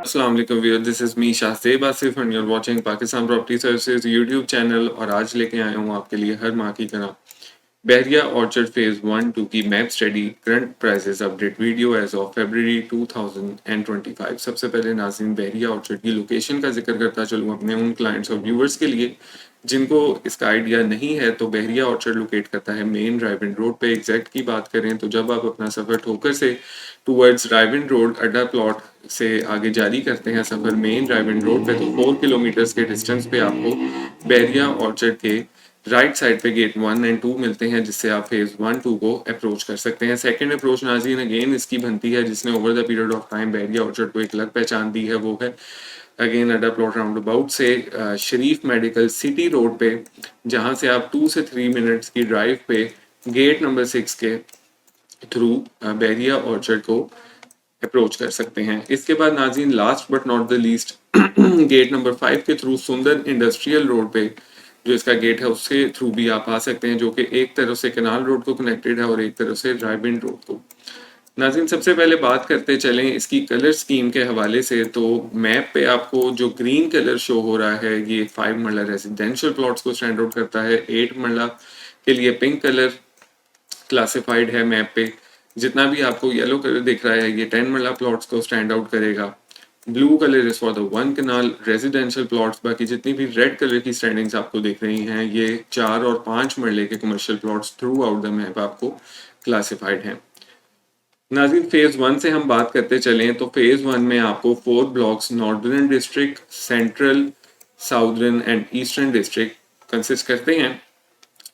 अस्सलाम वालेकुम viewer, this is me Shahzeb Asif and you are watching Pakistan property services YouTube channel. और आज लेके आया हूँ आपके लिए हर माह की तरह बहरिया ऑर्चर्ड फेज़ 1-2 की map study current prices update video as of February 2025। सबसे पहले नाज़रीन बहरिया ऑर्चर्ड की लोकेशन का जिक्र करता चलूँ अपने उन क्लाइंट्स और व्यूवर्स के लिए जिनको इसका आइडिया नहीं है। तो बहरिया ऑर्चर्ड लोकेट करता है मेन रायविंड रोड पे। एग्जैक्ट की बात करें तो जब आप अपना सफ़र ठोकर से टूवर्ड्स रायविंड रोड अड्डा प्लॉट से आगे जारी करते हैं सफ़र मेन रायविंड रोड पे, तो 4 किलोमीटर्स के डिस्टेंस पे आपको बहरिया ऑर्चर्ड के राइट साइड पे गेट 1 एंड 2 मिलते हैं, जिससे आप फेज 1-2 को अप्रोच कर सकते हैं। सेकंड अप्रोच नाज़रीन अगेन इसकी बनती है जिसने over the period of time Bahria orchard को एक अलग पहचान दी है, वो है अगेन अड्डा प्लॉट राउंड अबाउट से शरीफ मेडिकल सिटी रोड पे, जहां से आप 2 से 3 मिनट्स की ड्राइव पे गेट नंबर 6 के थ्रू बहरिया ऑर्चर्ड को अप्रोच कर सकते हैं। इसके बाद नाज़रीन last but not the least gate number 5 के थ्रू सुंदर इंडस्ट्रियल रोड पे जो इसका गेट है उसके थ्रू भी आप आ सकते हैं, जो कि एक तरफ से कनाल रोड को कनेक्टेड है और एक तरफ से रायविंड रोड को। नाज़रीन सबसे पहले बात करते चलें इसकी कलर स्कीम के हवाले से। तो मैप पे आपको जो ग्रीन कलर शो हो रहा है ये 5 मरला रेजिडेंशियल प्लॉट्स को स्टैंड आउट करता है। 8 मरला के लिए पिंक कलर क्लासिफाइड है मैप पे। जितना भी आपको येलो कलर दिख रहा है ये 10 मरला प्लॉट्स को स्टैंड आउट करेगा। Blue colour is for the 1 kanal residential plots. बाकी जितनी भी रेड कलर की स्टैंडिंग्स आपको दिख रही हैं ये 4 और 5 मरले के commercial plots through out the map आपको क्लासिफाइड हैं। नाज़रीन फेज 1 से हम बात करते चलें तो फेज 1 में आपको 4 blocks northern district, central, southern and eastern district consist करते हैं।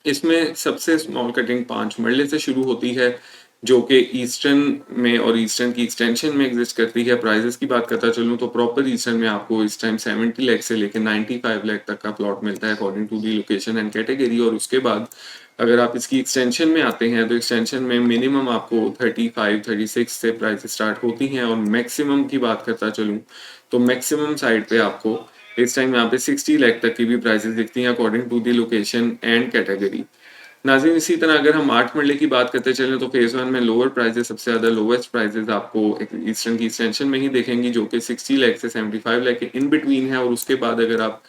इसमें सबसे स्मॉल कटिंग 5 मरले से शुरू होती है जो कि ईस्टर्न में और ईस्टर्न की एक्सटेंशन में एग्जिस्ट करती है। प्राइजेस की बात करता चलूँ तो प्रॉपर ईस्टर्न में आपको इस टाइम 70 लाख से लेकर 95 लाख तक का प्लॉट मिलता है according to the location and category. और उसके बाद अगर आप इसकी एक्सटेंशन में आते हैं तो एक्सटेंशन में मिनिमम आपको 35-36 से प्राइस स्टार्ट होती हैं और मैक्सिमम की बात करता चलूँ तो मैक्सिमम साइड पे आपको इस टाइम यहाँ पे 60 लाख तक की भी प्राइसेस दिखती हैं according to the location and category. नाज़रीन इसी तरह अगर हम 8 मरले की बात करते चलें तो फेज 1 में लोअर प्राइजेस सबसे ज़्यादा लोवेस्ट प्राइजेस आपको ईस्टर्न की एक्सटेंशन में ही देखेंगी जो कि 60 लाख से 75 लाख के इन बिटवीन है। और उसके बाद अगर आप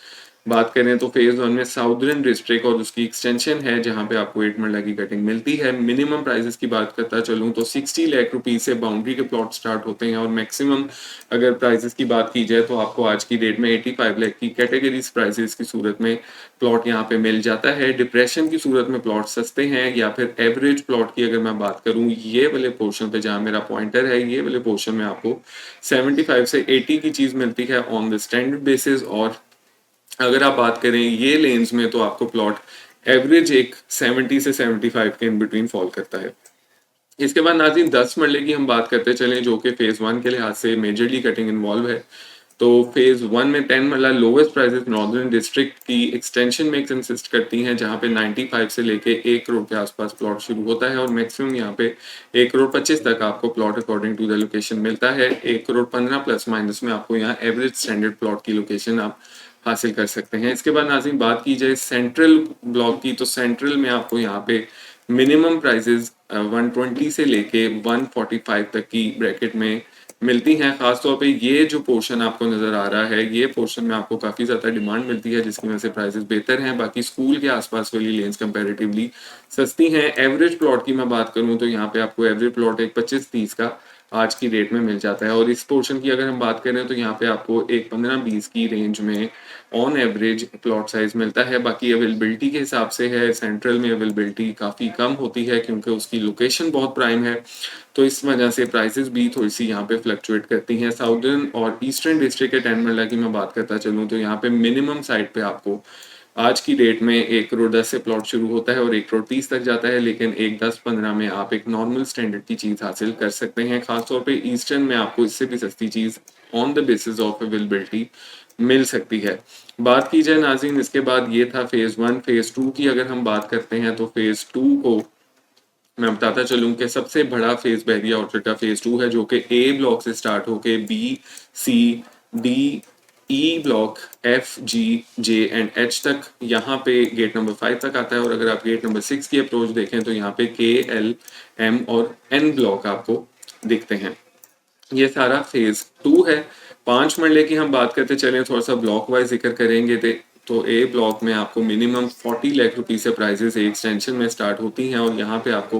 बात करें तो फेज 1 में साउदर्न डिस्ट्रिक्ट और उसकी एक्सटेंशन है जहां पे आपको 8 मरला की कटिंग मिलती है। मिनिमम प्राइसेस की बात करता चलूँ तो 60 लाख रुपीज से बाउंड्री के प्लॉट स्टार्ट होते हैं और मैक्सिमम अगर प्राइसेस की बात की जाए तो आपको आज की डेट में 85 लाख की कैटेगरीज प्राइसेस की सूरत में प्लॉट यहाँ पे मिल जाता है। डिप्रेशन की सूरत में प्लॉट सस्ते हैं या फिर एवरेज प्लॉट की अगर मैं बात करूँ ये वाले पोर्शन पे जहाँ मेरा पॉइंटर है ये वाले पोर्शन में आपको 75 से 80 की चीज मिलती है ऑन द स्टैंडर्ड बेसिस। और अगर आप बात करें ये लेन्स में तो आपको प्लॉट एवरेज एक 70 से 75 के इन बिटवीन फॉल करता है। इसके बाद नाज़रीन 10 मरले की हम बात करते चलें जो कि फेज 1 के लिहाज से मेजरली कटिंग इन्वॉल्व है। तो फेज 1 में 10 मरला लोवेस्ट प्राइसेस नॉर्दर्न डिस्ट्रिक्ट की एक्सटेंशन में कंसिस्ट करती हैं जहां पे 95 से लेके 1 करोड़ के आसपास प्लॉट शुरू होता है और मैक्सिमम यहाँ पे 1 करोड़ 25 तक आपको plot according to the location मिलता है। 1 करोड़ 15 प्लस माइनस में आपको यहाँ एवरेज स्टैंडर्ड प्लॉट की लोकेशन आप हासिल कर सकते हैं। इसके बाद नाज़रीन बात की जाए सेंट्रल ब्लॉक की तो सेंट्रल में आपको यहाँ पे मिनिमम प्राइसेस 120 से लेके 145 तक की ब्रैकेट में मिलती हैं। खासतौर पे ये जो पोर्शन आपको नजर आ रहा है ये पोर्शन में आपको काफी ज्यादा डिमांड मिलती है जिसकी वजह से प्राइसेस बेहतर हैं। बाकी स्कूल के आसपास वाली लेन्स कंपैरेटिवली सस्ती हैं। एवरेज प्लॉट की मैं बात करूं तो यहाँ पे आपको एवरेज प्लॉट एक 25-30 का आज की डेट में मिल जाता है। और इस पोर्शन की अगर हम बात करें तो यहाँ पे आपको एक 15-20 की रेंज में ऑन एवरेज प्लॉट साइज मिलता है। बाकी अवेलेबिलिटी के हिसाब से है सेंट्रल में अवेलेबिलिटी काफ़ी कम होती है क्योंकि उसकी लोकेशन बहुत प्राइम है, तो इस वजह से प्राइसेस भी थोड़ी सी यहाँ पे फ्लक्चुएट करती हैं। साउदर्न और ईस्टर्न डिस्ट्रिक्ट के 10 मरला की मैं बात करता चलूँ तो यहाँ पे मिनिमम साइड पे आपको आज की डेट में 1 करोड़ 10 से प्लॉट शुरू होता है और 1 करोड़ 30 तक जाता है, लेकिन एक 10-15 में आप एक नॉर्मल स्टैंडर्ड की चीज हासिल कर सकते हैं। खासतौर पे ईस्टर्न में आपको इससे भी सस्ती चीज on the basis of availability मिल सकती है। बात की जाए नाज़रीन इसके बाद ये था फेज 1। फेज 2 की अगर हम बात करते हैं तो फेज 2 को मैं बताता चलूं कि सबसे बड़ा फेज बहरिया ऑर्चर्ड का फेज 2 है जो कि ए ब्लॉक से स्टार्ट होके B, C, D, E block, F, G, J and H तक यहाँ पे गेट नंबर 5 तक आता है। और अगर आप गेट नंबर 6 की अप्रोच देखें तो यहाँ पे के, एल, एम और एन ब्लॉक आपको दिखते हैं। ये सारा फेज 2 है। 5 मरले की हम बात करते चलें, थोड़ा-सा ब्लॉक वाइज़ ज़िक्र करेंगे तो ए ब्लॉक में आपको मिनिमम 40 लाख रुपए से प्राइसेज़ ए एक्सटेंशन में स्टार्ट होती हैं और यहाँ पे आपको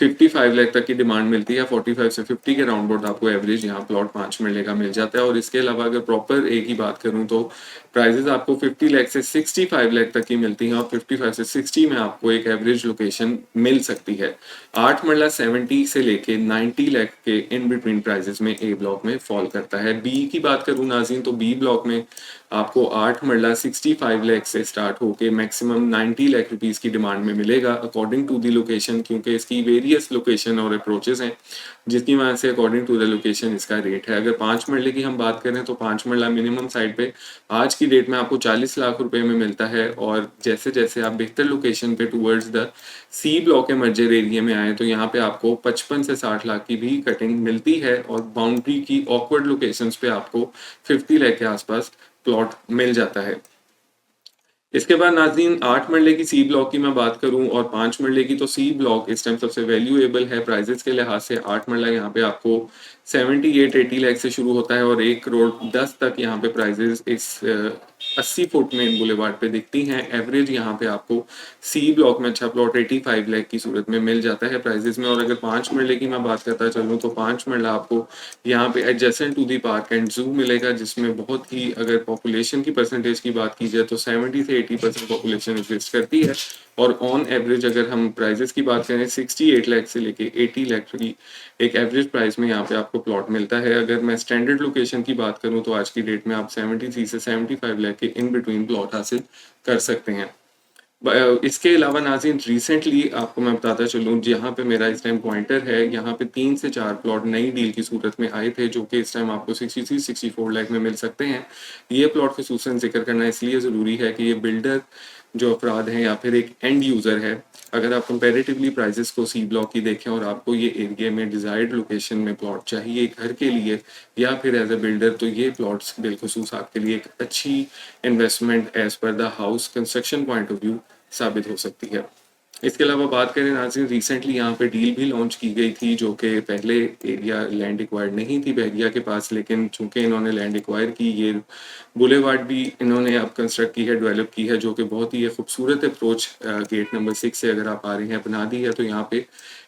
55 लाख तक की डिमांड मिलती है। 45 से 50 के राउंड अबाउट आपको एवरेज यहाँ प्लॉट 5 मरले का मिल जाता है। और इसके अलावा अगर प्रॉपर ए की बात करूँ तो प्राइसेज़ आपको 50 लाख से 65 लाख तक की मिलती हैं और 55 से 60 में आपको एक एवरेज लोकेशन मिल सकती है। 8 मरला 70 से लेके 90 लाख के इन बिटवीन प्राइसेस में ए ब्लॉक में फॉल करता है। बी की बात करूं नाज़रीन तो बी ब्लॉक में आपको 8 मरला 65 लाख से स्टार्ट होके मैक्सिमम 90 लाख रुपीस की डिमांड में मिलेगा अकॉर्डिंग टू द लोकेशन, क्योंकि इसकी वेरियस लोकेशन और अप्रोचेस हैं जिसकी वजह से अकॉर्डिंग टू द लोकेशन इसका रेट है। अगर 5 मरले की हम बात करें तो 5 मरला मिनिमम साइड पे आज की डेट में आपको 40 लाख रुपए में मिलता है और जैसे जैसे आप बेहतर लोकेशन पे टूवर्ड्स द सी ब्लॉक के मर्जर एरिया में आए तो यहाँ पे आपको 55 से 60 लाख की भी कटिंग मिलती है और बाउंड्री की ऑकवर्ड लोकेशंस पे आपको 50 लाख के आसपास प्लॉट मिल जाता है। इसके बाद नाज़रीन 8 मरले की सी ब्लॉक की मैं बात करूं और 5 मरले की तो सी ब्लॉक इस टाइम सबसे वैल्यूएबल है प्राइजेस के लिहाज से। 8 मरला यहाँ पे आपको 78-80 लाख से शुरू होता है और 1 करोड़ 10 तक यहाँ पे प्राइजेस इस 80 फुट मेन बुलेवार्ड पे दिखती हैं। एवरेज यहाँ पे आपको सी ब्लॉक में अच्छा प्लॉट 85 लाख की सूरत में मिल जाता है प्राइजेस में। और अगर 5 मरले की मैं बात करता चलूँ तो 5 मरला आपको यहाँ पे adjacent to the park and zoo मिलेगा जिसमें बहुत ही, अगर पॉपुलेशन की परसेंटेज की बात की जाए तो 70 से 80% पॉपुलेशन एग्जिस्ट करती है। और ऑन एवरेज अगर हम प्राइजेस की बात करें 68 लाख से लेके 80 लाख की एक एवरेज प्राइस में यहाँ पे आपको प्लॉट मिलता है। अगर मैं स्टैंडर्ड लोकेशन की बात करूँ तो आज की डेट में आप 73 से 75 लाख के इन बिटवीन प्लॉट हासिल कर सकते हैं। इसके अलावा नाज़रीन रिसेंटली आपको मैं बताता चलूँ जहाँ पे मेरा इस टाइम पॉइंटर है, यहाँ पे 3 से 4 प्लॉट नई डील की सूरत में आए थे जो कि इस टाइम आपको 63-64 लाख में मिल सकते हैं। ये प्लॉट खसूसन जिक्र करना इसलिए ज़रूरी है कि ये बिल्डर जो अफराद हैं या फिर एक एंड यूज़र है, अगर आप कंपैरेटिवली प्राइसेस को सी ब्लॉक की देखें और आपको ये एरिया में डिज़ायर्ड लोकेशन में प्लॉट चाहिए घर के लिए या फिर एज अ बिल्डर, तो ये प्लॉट्स बिलखुसूस आपके लिए एक अच्छी investment as per the house construction point of view साबित हो सकती है। इसके अलावा बात करें नाज़रीन रिसेंटली यहाँ पे डील भी लॉन्च की गई थी जो कि पहले एरिया लैंड एक्वायर्ड नहीं थी बहरिया के पास, लेकिन चूंकि इन्होंने लैंड एक्वायर की, ये बुलेवार्ड भी इन्होंने अब कंस्ट्रक्ट की है, डेवलप की है, जो कि बहुत ही खूबसूरत अप्रोच गेट नंबर 6 से अगर आप आ रहे हैं बना दी है। तो यहाँ पे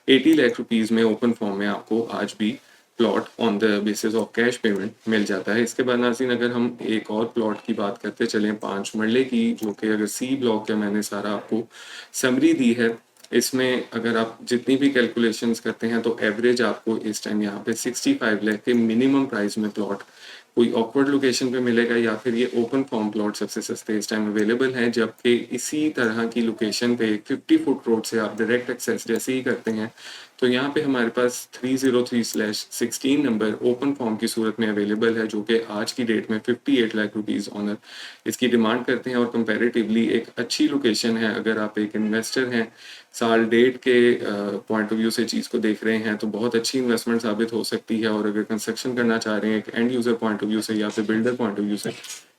80 लाख रुपीज़ में ओपन फॉर्म में आपको आज भी plot on the basis of cash payment मिल जाता है। इसके बाद नाज़रीन अगर हम एक और प्लॉट की बात करते चलें 5 मरले की, जो कि अगर सी ब्लॉक है, मैंने सारा आपको समरी दी है। इसमें अगर आप जितनी भी कैलकुलेशंस करते हैं तो एवरेज आपको इस टाइम यहाँ पे 65 लाख के मिनिमम प्राइस में प्लॉट कोई ऑकवर्ड लोकेशन पे मिलेगा या फिर ये ओपन फॉर्म प्लॉट सबसे सस्ते इस टाइम अवेलेबल हैं। जबकि इसी तरह की लोकेशन पे 50 फुट रोड से आप डायरेक्ट एक्सेस जैसे ही करते हैं तो यहाँ पे हमारे पास 303/16 नंबर ओपन फॉर्म की सूरत में अवेलेबल है, जो कि आज की डेट में 58 लाख रुपीज़ ऑनर इसकी डिमांड करते हैं और कंपैरेटिवली एक अच्छी लोकेशन है। अगर आप एक इन्वेस्टर हैं, साल डेट के पॉइंट ऑफ व्यू से चीज़ को देख रहे हैं तो बहुत अच्छी इन्वेस्टमेंट साबित हो सकती है। और अगर कंस्ट्रक्शन करना चाह रहे हैं एक end user point of view से या फिर बिल्डर पॉइंट ऑफ व्यू से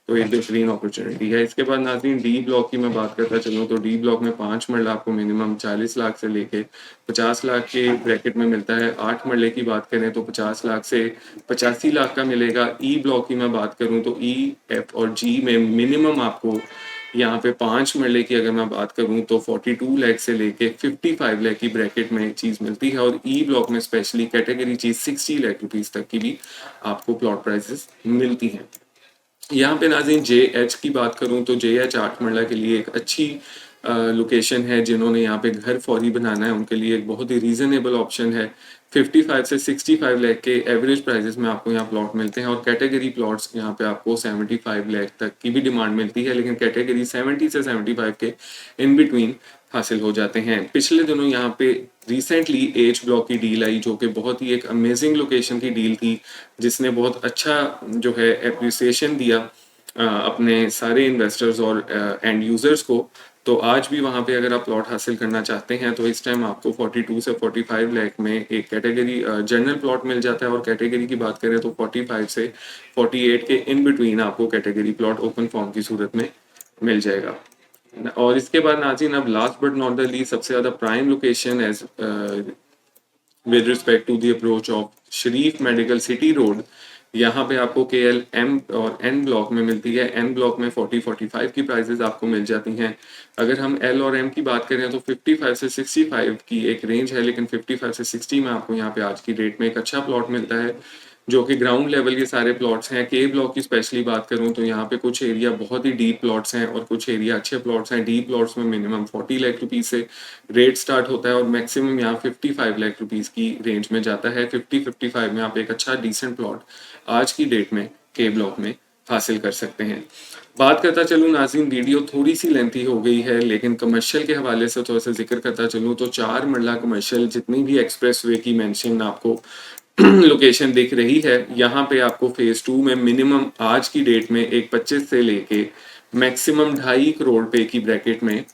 तो एक बेहतरीन अपॉर्चुनिटी है। इसके बाद नाज़रीन डी ब्लॉक की मैं बात करता चलूँ तो डी ब्लॉक में 5 मरला आपको मिनिमम 40 लाख से लेके 50 लाख के ब्रैकेट में मिलता है। 8 मरले की बात करें तो 50 लाख से 85 लाख का मिलेगा। ई ब्लॉक की मैं बात करूँ तो ई, एफ और जी में मिनिमम आपको यहाँ पे 5 मरले की अगर मैं बात करूँ तो 42 लाख से लेके 55 लाख की ब्रैकेट में चीज़ मिलती है। और ई ब्लॉक में स्पेशली कैटेगरी चीज़ 60 लाख रुपीज़ तक की भी आपको प्लॉट प्राइसेस मिलती हैं। यहाँ पे नाज़रीन जे एच की बात करूँ तो जे एच 8 मरला के लिए एक अच्छी लोकेशन है। जिन्होंने यहाँ पे घर फौरी बनाना है उनके लिए एक बहुत ही रीज़नेबल ऑप्शन है। 55 से 65 लाख के एवरेज प्राइसेस में आपको यहाँ प्लॉट मिलते हैं और कैटेगरी प्लॉट्स यहाँ पे आपको 75 लाख तक की भी डिमांड मिलती है, लेकिन कैटेगरी 70 से 75 के इन बिटवीन हासिल हो जाते हैं। पिछले दिनों यहाँ पे रिसेंटली एच ब्लॉक की डील आई जो कि बहुत ही एक अमेजिंग लोकेशन की डील थी, जिसने बहुत अच्छा जो है एप्रिसिएशन दिया अपने सारे इन्वेस्टर्स और एंड यूजर्स को। तो आज भी वहाँ पे अगर आप प्लॉट हासिल करना चाहते हैं तो इस टाइम आपको 42 से 45 लाख में एक कैटेगरी जनरल प्लॉट मिल जाता है। और कैटेगरी की बात करें तो 45 से 48 के इन बिटवीन आपको कैटेगरी प्लॉट ओपन फॉर्म की सूरत में मिल जाएगा। और इसके बाद नाज़रीन अब last but not the least सबसे ज़्यादा prime location as with respect to the approach of Sharif medical city road, यहाँ पे आपको KL M और N ब्लॉक में मिलती है। N ब्लॉक में 40-45 की प्राइसेस आपको मिल जाती हैं। अगर हम L और M की बात करें तो 55 से 65 की एक रेंज है, लेकिन 55 से 60 में आपको यहाँ पे आज की डेट में एक अच्छा प्लॉट मिलता है, जो कि ग्राउंड लेवल के सारे प्लॉट्स हैं। K ब्लॉक की स्पेशली बात करूँ तो यहाँ पे कुछ एरिया बहुत ही डीप प्लॉट्स हैं और कुछ एरिया अच्छे प्लॉट्स हैं। डीप प्लॉट्स में मिनिमम 40 लाख रुपीज़ से रेट स्टार्ट होता है और मैक्सिमम यहाँ 55 लाख रुपीज़ की रेंज में जाता है। 50-55 में आप एक अच्छा डिसेंट प्लॉट आज की डेट में K ब्लॉक में हासिल कर सकते हैं। बात करता चलूँ नाज़रीन, वीडियो थोड़ी सी लेंथी हो गई है, लेकिन कमर्शियल के हवाले से थोड़ा सा जिक्र करता चलूँ तो 4 मरला कमर्शियल जितनी भी एक्सप्रेस वे की मेंशन आपको लोकेशन दिख रही है, यहाँ पे आपको फेज 2 में मिनिमम आज की डेट में एक 25 से लेके मैक्सिमम 2.5 करोड़ पे की ब्रैकेट में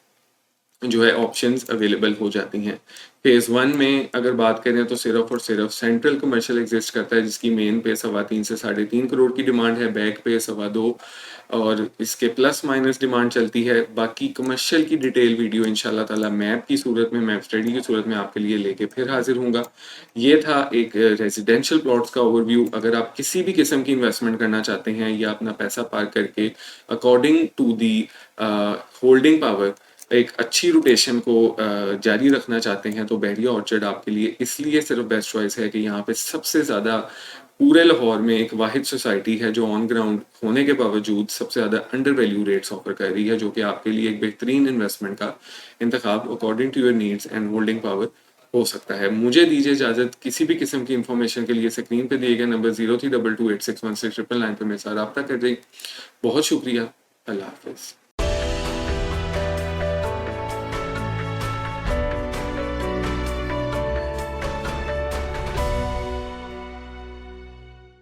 जो है ऑप्शंस अवेलेबल हो जाती हैं। फेज 1 में अगर बात करें तो सिर्फ और सिर्फ सेंट्रल कमर्शियल एग्जिस्ट करता है, जिसकी मेन पे 3.25 से 3.5 करोड़ की डिमांड है, बैक पे 2.25 और इसके प्लस माइनस डिमांड चलती है। बाकी कमर्शियल की डिटेल वीडियो इंशाल्लाह ताला मैप की सूरत में, मैप स्टडी की सूरत में आपके लिए लेके फिर हाजिर हूँगा। ये था एक रेजिडेंशियल प्लॉट्स का ओवरव्यू। अगर आप किसी भी किस्म की इन्वेस्टमेंट करना चाहते हैं या अपना पैसा पार्क करके according to the holding power एक अच्छी रोटेशन को जारी रखना चाहते हैं, तो बहरिया ऑर्चर्ड आपके लिए इसलिए सिर्फ बेस्ट चॉइस है कि यहाँ पे सबसे ज़्यादा पूरे लाहौर में एक वाहिद सोसाइटी है जो ऑन ग्राउंड होने के बावजूद सबसे ज़्यादा अंडर वैल्यू रेट्स ऑफर कर रही है, जो कि आपके लिए एक बेहतरीन इन्वेस्टमेंट का इंतखाब according to your needs and holding power हो सकता है। मुझे दीजिए इजाज़त। किसी भी किस्म की इंफॉर्मेशन के लिए स्क्रीन पे दिए गए नंबर 0322861699 पे मेरे साथ रब्ता कर दें। बहुत शुक्रिया। अल्लाह हाफिज़।